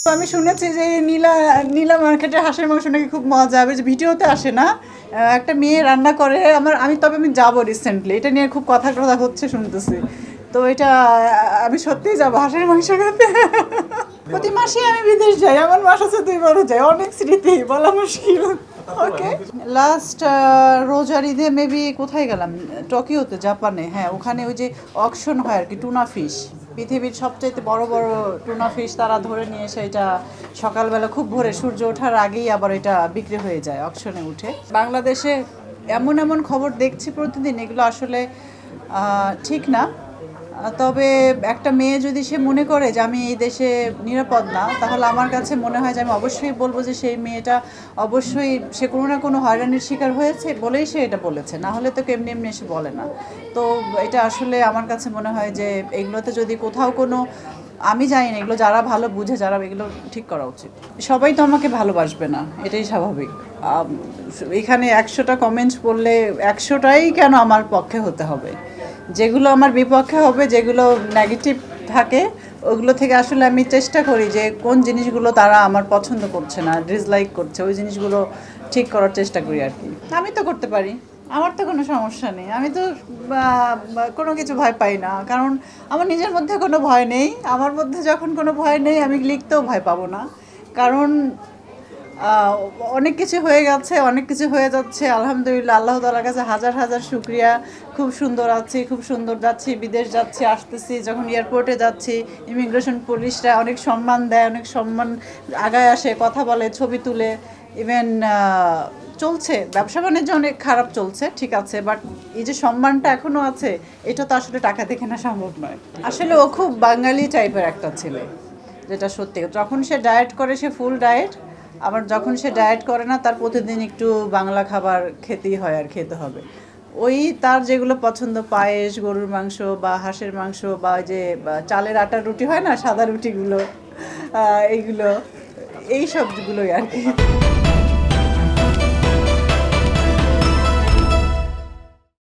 তো আমি শুনেছি যে নীলা নীলা মার্কেটের হাঁসের মাংস নাকি খুব মজা, বেশ ভিডিওতে আসে না, একটা মেয়ে রান্না করে। আমি যাব রিসেন্টলি, এটা নিয়ে খুব কথা কথা হচ্ছে শুনতেছি। তো এটা আমি সত্যিই যাবো হাঁসের মাংস খেতে। প্রতি মাসে আমি বিদেশ যাই, আমার মাস আছে 2 বার যাই, অনেক স্মৃতি বলা মুশকিল। ওকে, লাস্ট রোজার ঈদে মেবি কোথায় গেলাম, টোকিওতে, জাপানে। হ্যাঁ, ওখানে ওই যে অকশন হয় আর কি, টুনা ফিশ, পৃথিবীর সবচাইতে বড় বড় টুনা ফিশ তারা ধরে নিয়ে এসে এটা সকালবেলা খুব ভোরে সূর্য ওঠার আগেই আবার এটা বিক্রি হয়ে যায় অকশনে উঠে। বাংলাদেশে এমন এমন খবর দেখছি প্রতিদিন, এগুলো আসলে ঠিক না। তবে একটা মেয়ে যদি সে মনে করে যে আমি এই দেশে নিরাপদ না, তাহলে আমার কাছে মনে হয় যে আমি অবশ্যই বলবো যে সেই মেয়েটা অবশ্যই সে কোনো না কোনো হয়রানির শিকার হয়েছে বলেই সে এটা বলেছে, না হলে তো এমনি এমনি এসে বলে না। তো এটা আসলে আমার কাছে মনে হয় যে এগুলোতে যদি কোথাও কোনো, আমি জানি না, এগুলো যারা ভালো বুঝে, যারা এগুলো ঠিক করা উচিত। সবাই তো আমাকে ভালোবাসবে না, এটাই স্বাভাবিক। এখানে 100টা কমেন্টস পড়লে 100টাই কেন আমার পক্ষে হতে হবে? যেগুলো আমার বিপক্ষে হবে, যেগুলো নেগেটিভ থাকে, ওগুলো থেকে আসলে আমি চেষ্টা করি যে কোন জিনিসগুলো তারা আমার পছন্দ করছে না, ডিসলাইক করছে, ওই জিনিসগুলো ঠিক করার চেষ্টা করি আর কি। আমি তো করতে পারি, আমার তো কোনো সমস্যা নেই। আমি তো কোনো কিছু ভয় পাই না, কারণ আমার নিজের মধ্যে কোনো ভয় নেই। আমার মধ্যে যখন কোনো ভয় নেই, আমি লিখতেও ভয় পাবো না। কারণ আহ, অনেক কিছু হয়ে গেছে, অনেক কিছু হয়ে যাচ্ছে, আলহামদুলিল্লাহ, আল্লাহ তাআলার কাছে হাজার হাজার শুক্রিয়া। খুব সুন্দর আছি, খুব সুন্দর যাচ্ছি, বিদেশ যাচ্ছি, আসতেছি, যখন এয়ারপোর্টে যাচ্ছি ইমিগ্রেশন পুলিশরা অনেক সম্মান দেয়, অনেক সম্মান আগায় আসে, কথা বলে, ছবি তুলে। ইভেন চলছে ব্যবসা বাণিজ্য অনেক খারাপ চলছে, ঠিক আছে, বাট এই যে সম্মানটা এখনও আছে, এটা তো আসলে টাকা দিয়ে কেনা সম্ভব নয়। আসলে ও খুব বাঙালি টাইপের একটা ছেলে, যেটা সত্যি। যখন সে ডায়েট করে সে ফুল ডায়েট, আবার যখন সে ডায়েট করে না তার প্রতিদিন একটু বাংলা খাবার খেতেই হয় আর খেতে হবে। ওই তার যেগুলো পছন্দ, পায়েস, গরুর মাংস বা হাঁসের মাংস, বা ওই যে চালের আটার রুটি হয় না, সাদা রুটিগুলো, এইগুলো, এই সবগুলোই আর কি।